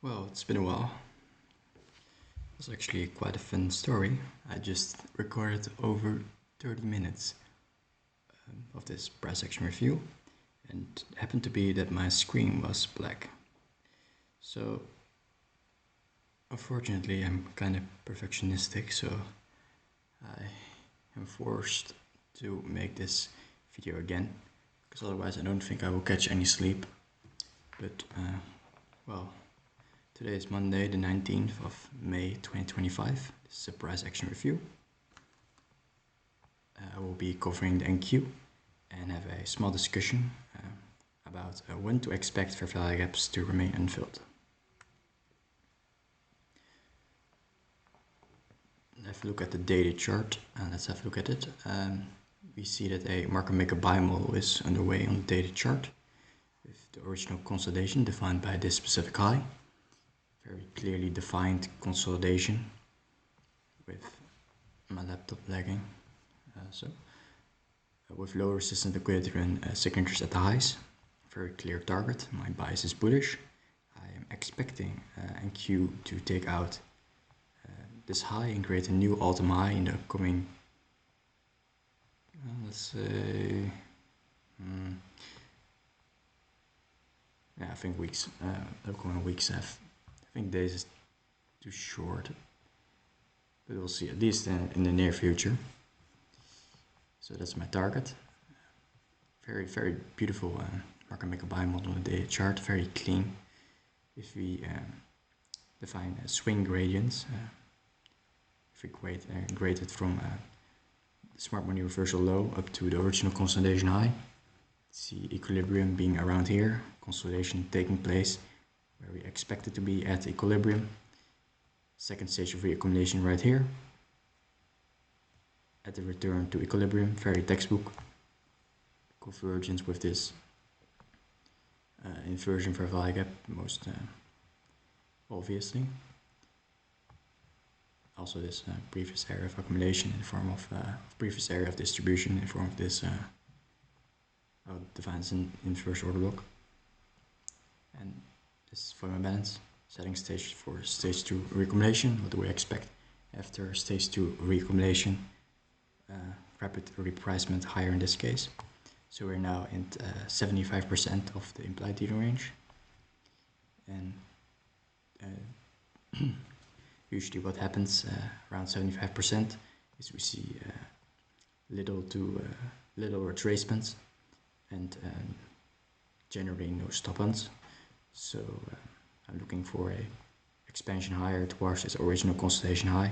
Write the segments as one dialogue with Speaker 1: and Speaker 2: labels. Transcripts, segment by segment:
Speaker 1: Well, it's been a while. It was actually quite a fun story. I just recorded over 30 minutes of this price action review, and it happened to be that my screen was black. So, unfortunately, I'm kind of perfectionistic, so I am forced to make this video again, because otherwise I don't think I will catch any sleep. But, well, today is Monday, the 19th of May 2025. This is a price action review. I will be covering the NQ and have a small discussion about when to expect fair value gaps to remain unfilled. Have a look at the daily chart and let's have a look at it. We see that a market maker buy model is underway on the daily chart with the original consolidation defined by this specific high. Very clearly defined consolidation with my laptop lagging. With low resistant liquidity and signatures at the highs, very clear target. My bias is bullish. I am expecting NQ to take out this high and create a new all-time high in the upcoming, let's say, I think weeks. Upcoming weeks. I think days is too short, but we'll see, at least in the near future. So that's my target. Very, very beautiful market maker buy model on the daily chart, very clean. If we define swing gradients, if we grade it from the smart money reversal low up to the original consolidation high, see equilibrium being around here, consolidation taking place where we expect it to be at equilibrium. Second stage of reaccumulation right here. At the return to equilibrium, very textbook. Convergence with this inversion fair value gap, most obviously. Also this previous area of accumulation in the form of previous area of distribution in the form of this defines an inverse order block. And this is for my balance. Setting stage for stage 2 reaccumulation. What do we expect after stage 2 reaccumulation? Rapid repricement higher in this case. So we're now in 75% of the implied dealing range. And usually what happens around 75% is we see little retracements and generally no stop-ons. So I'm looking for a expansion higher towards this original consolidation high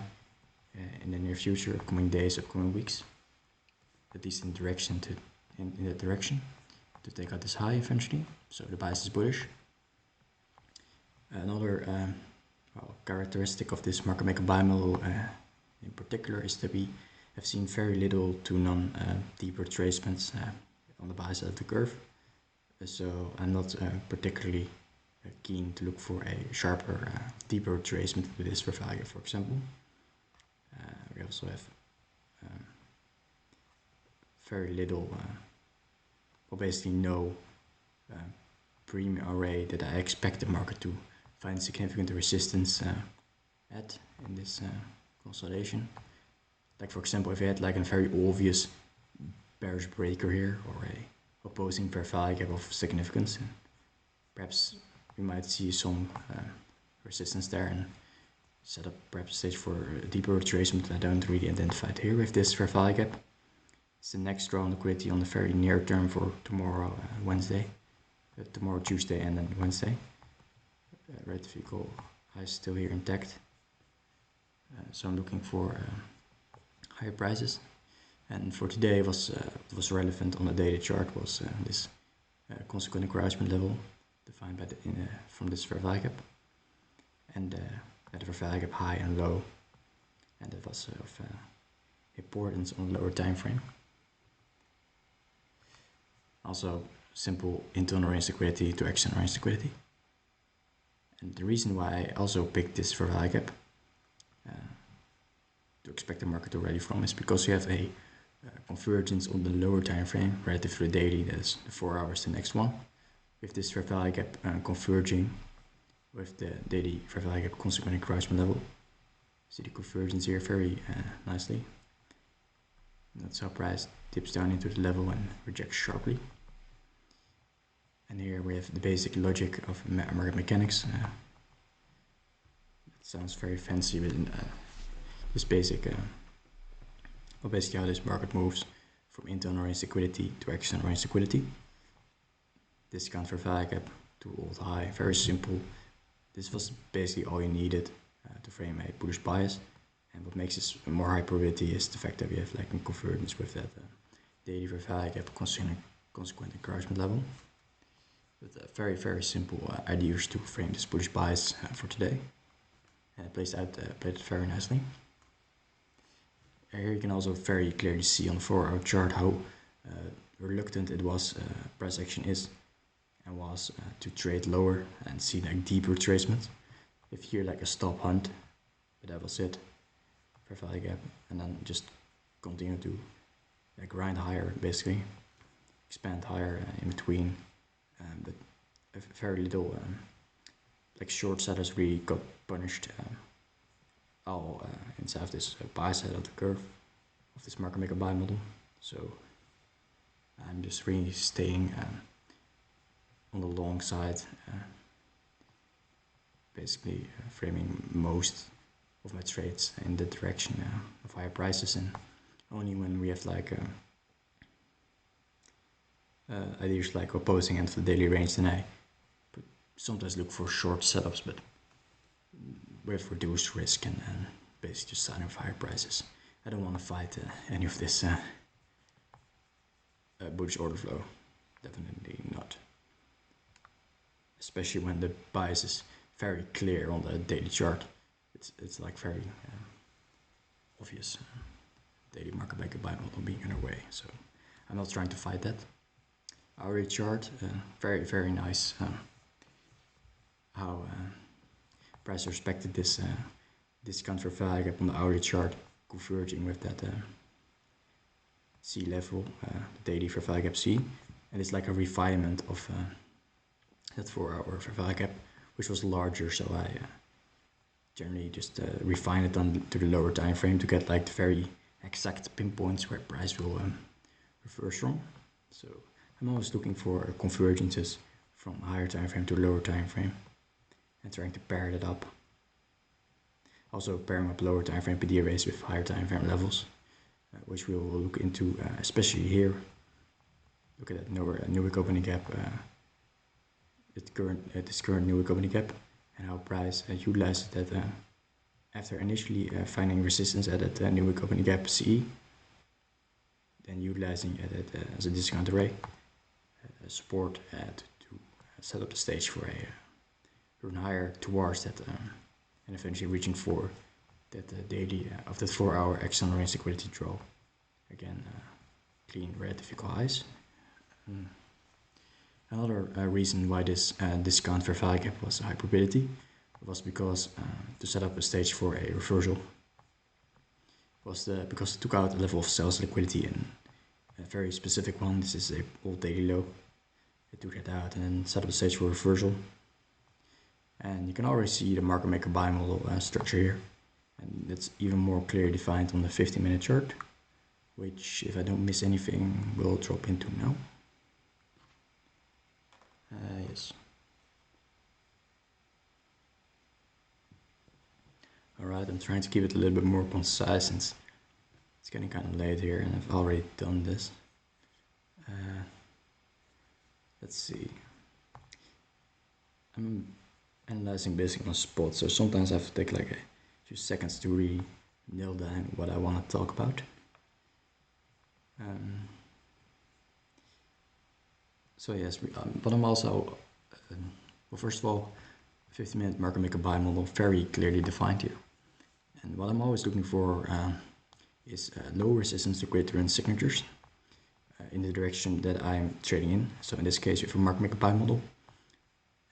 Speaker 1: in the near future, upcoming days, upcoming weeks, at least in that direction to take out this high eventually. So the bias is bullish. Another characteristic of this market maker buy model in particular is that we have seen very little to none deep retracements on the buy side of the curve. So I'm not particularly keen to look for a sharper, deeper retracement with this fair value, for example. We also have very little, or basically no premium array that I expect the market to find significant resistance at in this consolidation. Like for example, if you had like a very obvious bearish breaker here or a opposing fair value gap of significance, and perhaps we might see some resistance there and set up perhaps a stage for a deeper retracement that I don't really identify here with this fair value gap. It's the next draw on liquidity on the very near term for tomorrow, Wednesday. Tomorrow, Tuesday, and then Wednesday. Red vehicle high is still here intact. So I'm looking for higher prices. And for today was relevant on the daily chart was this consequent encouragement level defined by from this fair value gap. And the fair value gap high and low, and that was of importance on the lower time frame. Also, simple internal range liquidity to external range liquidity. And the reason why I also picked this fair value gap to expect the market to rally from is because you have a convergence on the lower time frame relative to the daily, that is the 4 hours, the next one, with this fair value gap converging with the daily fair value gap consequent encroachment level. See the convergence here very nicely. That's how price dips down into the level and rejects sharply. And here we have the basic logic of market mechanics. It sounds very fancy, but this basic, well, basically how this market moves from internal range liquidity to external range liquidity. Discount for value gap to old high, very simple. This was basically all you needed to frame a bullish bias. And what makes this more high probability is the fact that we have like a convergence with that daily fair value gap consequent encroachment level. But very, very simple ideas to frame this bullish bias for today. And it played it very nicely. Here you can also very clearly see on the 4-hour chart how reluctant it was, price action is, and was to trade lower and see like deep retracement. If here like a stop hunt, but that was it for value gap, and then just continue to grind higher, basically expand higher in between, but very little like short sellers really got punished all inside of this buy side of the curve of this market maker buy model. So I'm just really staying on the long side, basically framing most of my trades in the direction of higher prices, and only when we have like ideas like opposing end of the daily range, then I sometimes look for short setups, but with reduced risk and basically just signing of higher prices. I don't want to fight any of this bullish order flow, definitely not. Especially when the bias is very clear on the daily chart. It's like very obvious daily market maker buy model being in a way. So I'm not trying to fight that. Hourly chart, very, very nice. How price respected this discount for value gap on the hourly chart, converging with that C level, the daily for value gap C, and it's like a refinement of that 4-hour for value gap, which was larger. So I generally just refine it on to the lower time frame to get like the very exact pinpoints where price will reverse from. So I'm always looking for convergences from higher time frame to lower time frame and trying to pair that up. Also pairing up lower time frame PD arrays with higher time frame levels, which we will look into, especially here. Look at that new week opening gap, this current new week opening gap, and how price utilizes that after initially finding resistance at that new week opening gap CE, then utilizing it as a discount array support to set up the stage for a run higher towards that, and eventually reaching for that daily of that 4-hour external range liquidity draw. Again, clean relative equal highs. Another reason why this discount for value gap was a high probability was because to set up a stage for a reversal was because it took out a level of sales liquidity in a very specific one. This is a old daily low. It took that out and then set up a stage for reversal. And you can already see the market maker buy model structure here, and it's even more clearly defined on the 15-minute chart, which, if I don't miss anything, will drop into now. Yes. Alright, I'm trying to keep it a little bit more concise since it's getting kind of late here and I've already done this. Let's see. I'm analyzing basically on spot, so sometimes I have to take like a few seconds to really nail down what I want to talk about. So yes, but I'm also, well, first of all, 15-minute market maker buy model very clearly defined here. And what I'm always looking for is low resistance to greater than signatures in the direction that I'm trading in. So in this case, we have a market maker buy model,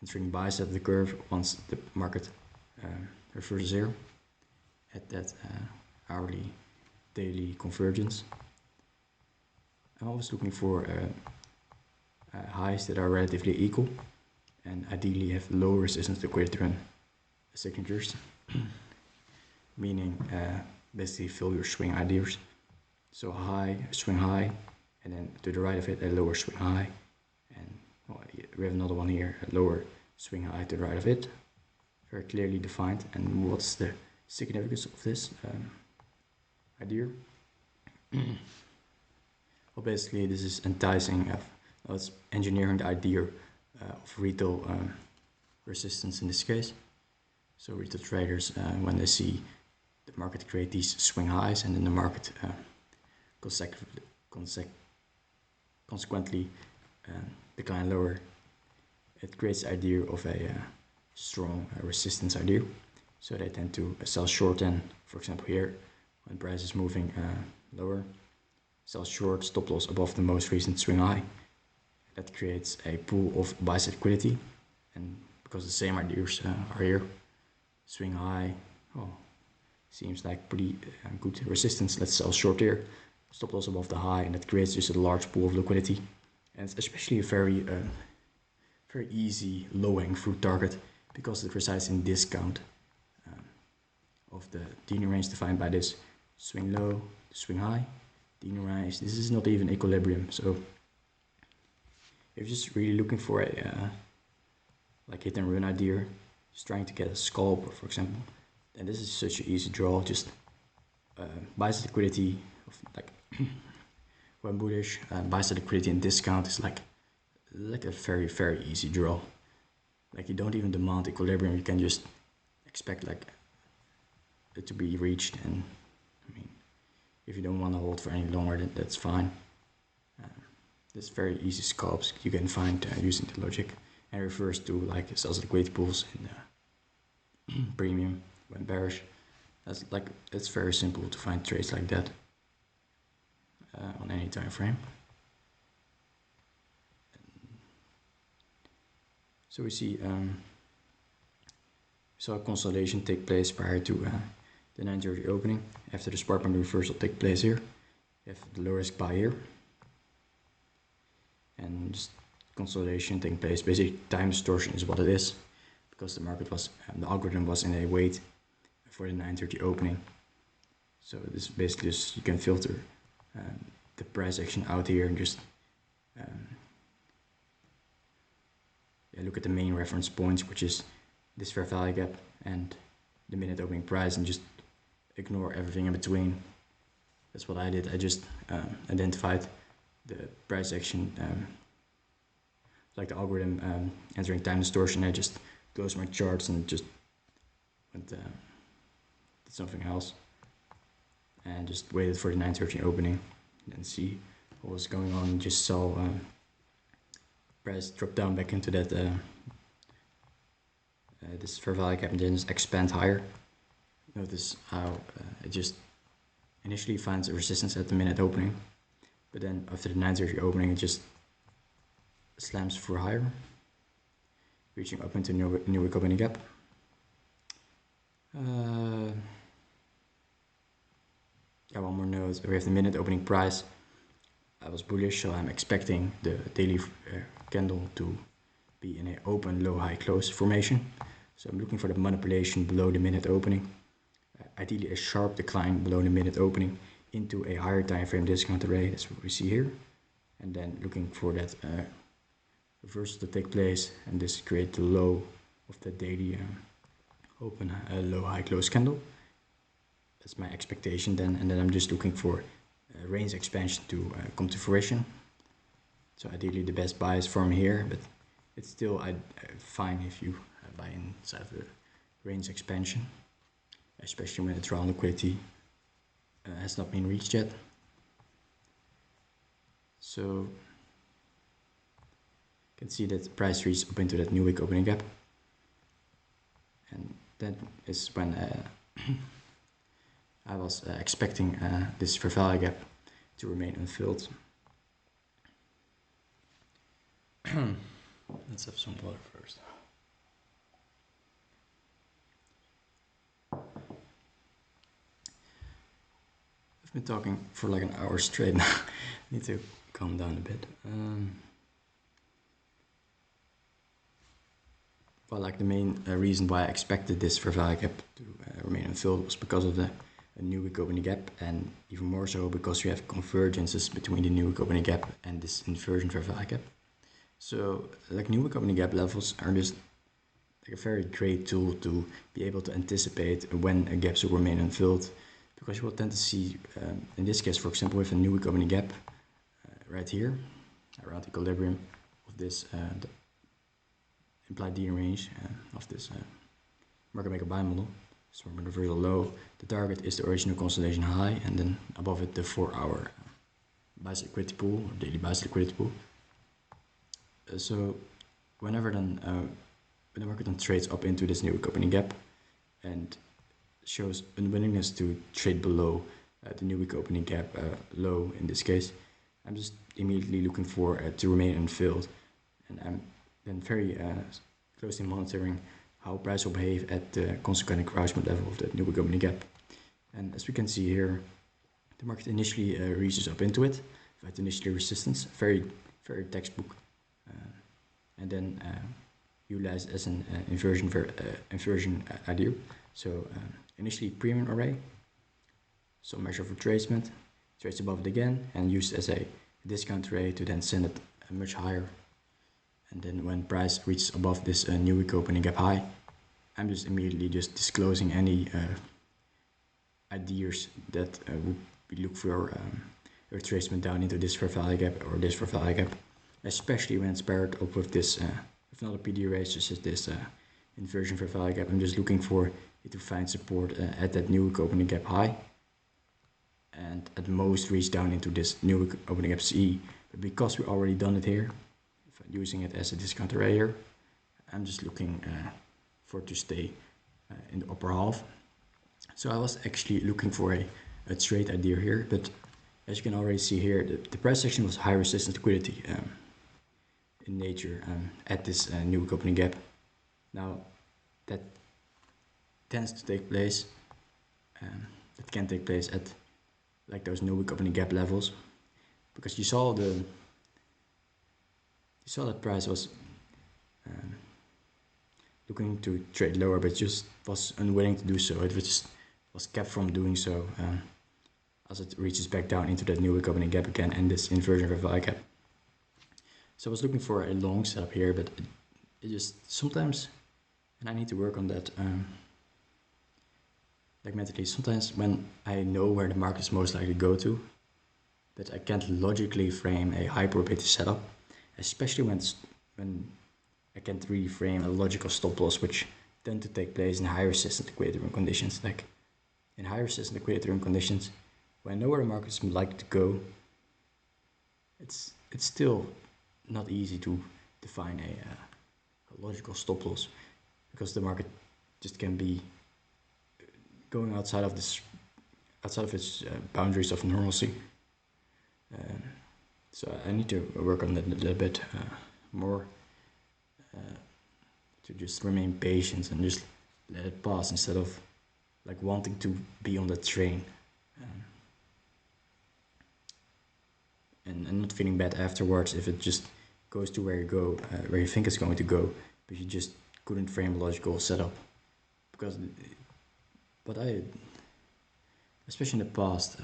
Speaker 1: entering buy side of the curve once the market reverses zero at that hourly daily convergence. I'm always looking for highs that are relatively equal and ideally have low resistance liquidity run signatures, meaning basically fill your swing ideas. So high, swing high, and then to the right of it a lower swing high, and well, we have another one here, a lower swing high to the right of it, very clearly defined. And what's the significance of this idea? Well, basically this is enticing, it's engineering the idea of retail resistance in this case. So retail traders, when they see the market create these swing highs and then the market consequently decline lower, it creates the idea of a strong resistance idea. So they tend to sell short, and for example here, when price is moving lower, sell short, stop loss above the most recent swing high. That creates a pool of buy side liquidity, and because the same ideas are here, swing high, seems like pretty good resistance, let's sell short here, stop loss above the high, and that creates just a large pool of liquidity. And it's especially a very easy low-hanging fruit target because it resides in discount of the Dino range defined by this swing low, swing high, Dino range. This is not even equilibrium. So if you're just really looking for a like hit and run idea, just trying to get a scalp, for example, then this is such an easy draw. Just buy side liquidity of like when bullish, buy side liquidity and discount is like a very easy draw. Like you don't even demand equilibrium, you can just expect like it to be reached, and I mean if you don't want to hold for any longer, then that's fine. There's very easy scalps you can find using the logic, and refers to like sales liquidity pools in premium when bearish. It's very simple to find trades like that on any time frame. So we see saw a consolidation take place prior to the 9:30 opening. After the spark market reversal take place here, you have the low risk buy here, and just consolidation taking place. Basically, time distortion is what it is, because the market was the algorithm was in a wait for the 9:30 opening. So this basically just you can filter the price action out here and just look at the main reference points, which is this fair value gap and the minute opening price, and just ignore everything in between. That's what I did. I just identified the price action like the algorithm entering time distortion. I just closed my charts and just went did something else and just waited for the 9:30 opening and see what was going on. Just saw price drop down back into that this fair value gap and then just expand higher. Notice how it just initially finds a resistance at the minute opening, but then after the 9:30 opening it just slams for higher, reaching up into new week opening gap. Yeah, one more note. We have the minute opening price. I was bullish, so I'm expecting the daily candle to be in an open low high close formation. So I'm looking for the manipulation below the minute opening. Ideally a sharp decline below the minute opening into a higher time frame discount array. That's what we see here. And then looking for that reversal to take place, and this create the low of the daily open low high close candle. That's my expectation then, and then I'm just looking for range expansion to come to fruition. So ideally the best buy is from here, but it's still fine if you buy inside of the range expansion, especially when the trial liquidity has not been reached yet. So you can see that the price reached up into that new week opening gap, and that is when I was expecting this fair value gap to remain unfilled. Let's have some water first. I've been talking for like an hour straight now. Need to calm down a bit. well, like the main reason why I expected this fair value gap to remain unfilled was because of the new week opening gap, and even more so because we have convergences between the new week opening gap and this inversion fair value gap. So like new week opening gap levels are just like a very great tool to be able to anticipate when gaps will remain unfilled, because you will tend to see, in this case, for example, with a new week opening gap right here around equilibrium of this implied D range of this market maker buy model. So from the reversal low, the target is the original consolidation high, and then above it the 4-hour buy-side liquidity pool or daily buy-side liquidity pool. So whenever then when the market then trades up into this new week opening gap and shows unwillingness to trade below the new week opening gap low in this case, I'm just immediately looking for to remain unfilled, and I'm then very closely monitoring how price will behave at the consequent encroachment level of the new week opening gap. And as we can see here, the market initially reaches up into it, at initially resistance, very textbook, and then utilized as an inversion idea. So initially premium array, so measure of retracement, trades above it again, and used as a discount array to then send it much higher. And then when price reaches above this new week opening gap high, I'm just immediately just disclosing any ideas that would look for retracement down into this fair value gap or this fair value gap, especially when it's paired up with this with another PD array such as this inversion fair value gap. I'm just looking for it to find support at that new week opening gap high, and at most reach down into this new week opening gap CE. But because we already done it here, using it as a discount array here, I'm just looking for it to stay in the upper half. So I was actually looking for a trade idea here, but as you can already see here, the price action was high resistance liquidity in nature at this new week opening gap. Now that tends to take place, it can take place at like those new week opening gap levels, because you saw that price was looking to trade lower, but just was unwilling to do so. It was kept from doing so as it reaches back down into that new week opening gap again and this inversion of a gap. So I was looking for a long setup here, but it just sometimes, and I need to work on that, like mentally, sometimes when I know where the market is most likely to go to, but I can't logically frame a high probability setup, especially when I can't really frame a logical stop loss, which tend to take place in high resistance equilibrium conditions. Like in high resistance equilibrium conditions, when I know where the market is likely to go, it's still not easy to define a logical stop loss, because the market just can be going outside of its boundaries of normalcy. So I need to work on that a little bit more, to just remain patient and just let it pass instead of like wanting to be on that train, and not feeling bad afterwards if it just goes to where you think it's going to go, but you just couldn't frame a logical setup. Because what I, especially in the past,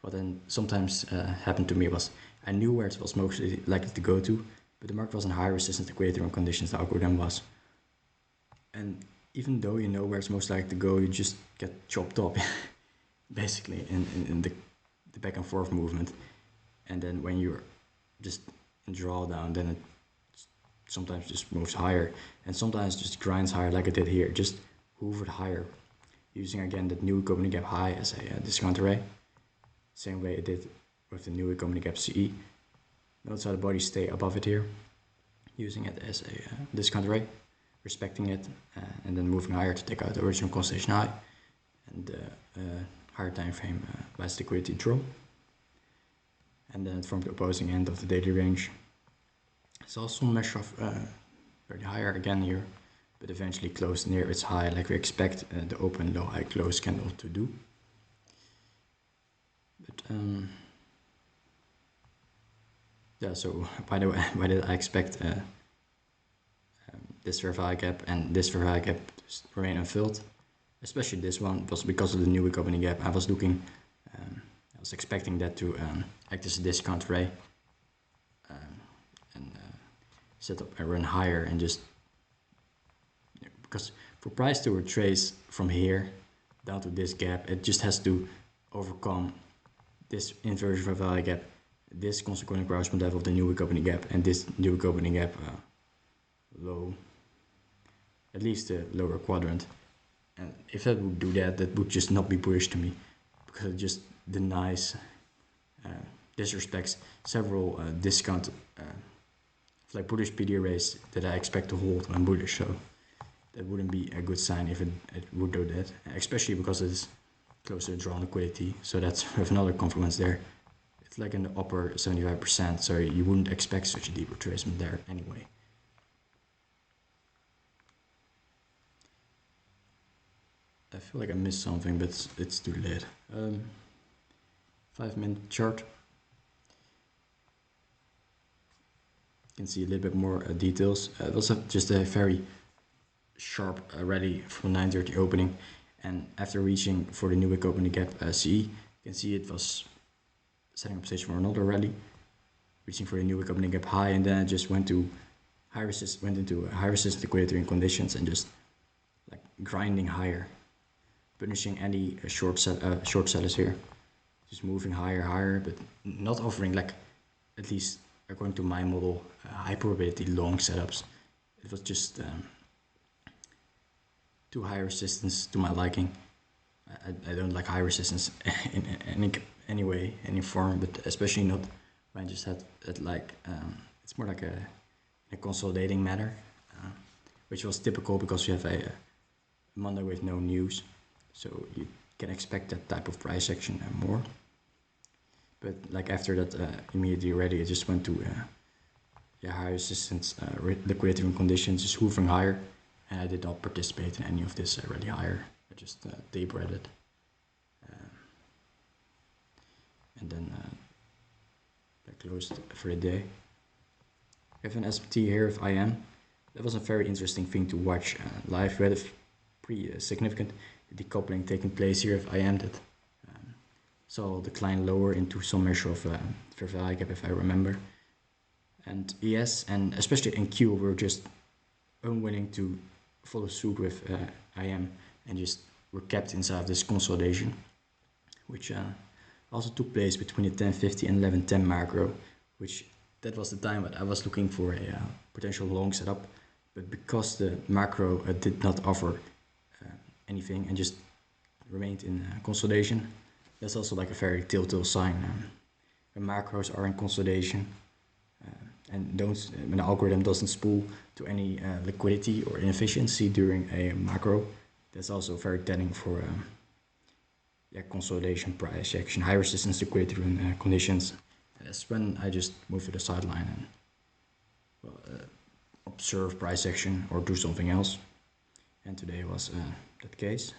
Speaker 1: what then sometimes happened to me was I knew where it was mostly likely to go to, but the market was in high resistance equilibrium conditions, the algorithm was. And even though you know where it's most likely to go, you just get chopped up, basically, in the back and forth movement. And then when you're just in drawdown, then it sometimes just moves higher, and sometimes just grinds higher like it did here, just hovered higher, using again that new week opening gap high as a discount array. Same way it did with the new week opening gap CE. Notice how the bodies stay above it here, using it as a discount array, respecting it, and then moving higher to take out the original constellation high and higher time frame last liquidity draw. And then from the opposing end of the daily range, it's also a measure of very higher again here, but eventually closed near its high, like we expect the open low high close candle to do. But yeah, so why did I expect this fair value gap and this fair value gap remain unfilled. Especially this one was because of the new week opening gap. I was looking, I was expecting that to act as a discount ray and set up and run higher, and just because for price to retrace from here down to this gap, it just has to overcome this inversion fair value gap, this consequent encroachment level of the new week opening gap, and this new week opening gap low, at least the lower quadrant. And if that would do that, that would just not be bullish to me, because it just denies, disrespects several discount like bullish PD arrays that I expect to hold when bullish. So that wouldn't be a good sign if it would do that, especially because it's closer to drawn liquidity. So that's with another confluence there. It's like in the upper 75%, so you wouldn't expect such a deep retracement there anyway. I feel like I missed something, but it's too late. 5-minute chart. You can see a little bit more details. It was just a very sharp rally from 9:30 opening, and after reaching for the new wick opening gap CE, you can see it was setting up stage for another rally, reaching for the new wick opening gap high, and then it just went into high resistance liquidity conditions and just like grinding higher, punishing any short sellers here, just moving higher, but not offering, like, at least according to my model, high probability long setups. It was just too high resistance to my liking. I don't like high resistance in any way, any form, but especially not when I just had it like, it's more like a consolidating manner, which was typical because you have a Monday with no news. So you can expect that type of price action and more. But like after that, immediately ready, it just went to high resistance liquidity conditions, just hovering higher, and I did not participate in any of this rally higher. I just tape read it, and then I closed for the day. We have an S&P here with IM. That was a very interesting thing to watch live. We had a pretty significant decoupling taking place here if I ended. Saw decline lower into some measure of fair value gap, if I remember. And ES, and especially in Q, were just unwilling to follow suit with IM, and just were kept inside of this consolidation, which also took place between the 10.50 and 11.10 macro, which that was the time that I was looking for a potential long setup, but because the macro did not offer anything and just remained in consolidation. That's also like a very telltale sign. When macros are in consolidation and when the algorithm doesn't spool to any liquidity or inefficiency during a macro, that's also very telling for consolidation price action, high resistance liquidity conditions. That's when I just move to the sideline and observe price action or do something else. And today was that case.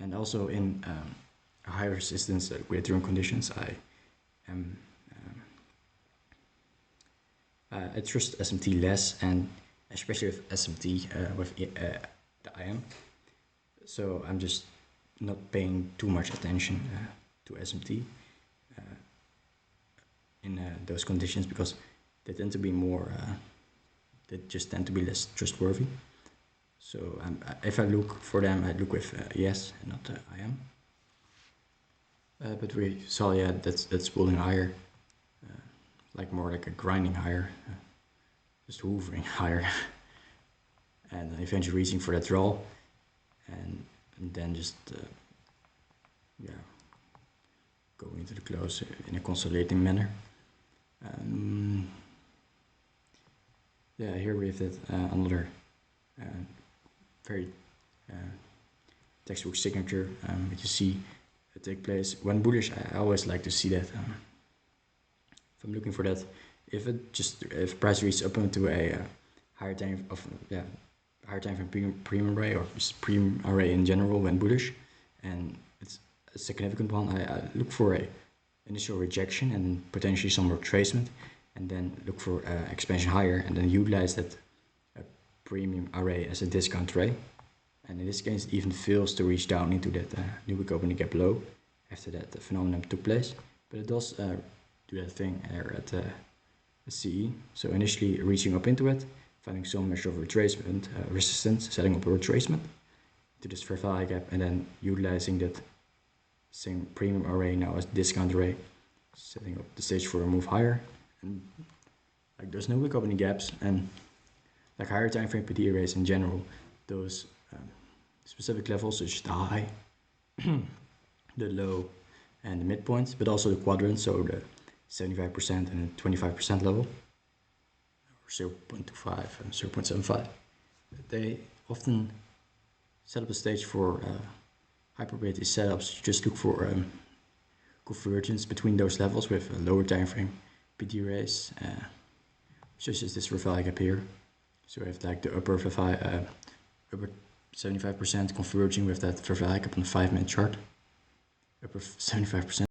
Speaker 1: And also in high resistance liquidity conditions, I trust SMT less, and especially with SMT with the IM. So I'm just not paying too much attention to SMT in those conditions, because they tend to be more, they just tend to be less trustworthy. So if I look for them, I look with ES and not IM. But we saw, that's pulling higher, like more like a grinding higher, just hovering higher, and eventually reaching for that draw, and then just going into the close in a consolidating manner. Here we have that another very textbook signature that you see take place when bullish. I always like to see that. If I'm looking for that, if price reaches up into a higher time frame premium array, or just premium array in general when bullish, and it's a significant one, I look for a initial rejection and potentially some retracement, and then look for expansion higher, and then utilize that premium array as a discount array. And in this case, it even fails to reach down into that new week opening gap low after that phenomenon took place. But it does do that thing here at CE. So initially reaching up into it, finding some measure of retracement, resistance, setting up a retracement to this fair value gap, and then utilizing that same premium array now as discount array, setting up the stage for a move higher. And like there's no wick opening gaps, and like higher time frame PD arrays in general, those specific levels, such as the high, the low, and the midpoint, but also the quadrants, so the 75% and the 25% level, or 0.25 and 0.75. They often set up a stage for high probability setups. You just look for convergence between those levels with a lower time frame PD arrays, such as this fair value gap here. So we have like the upper 75% converging with that fair value gap on the 5-minute chart. Upper 75%.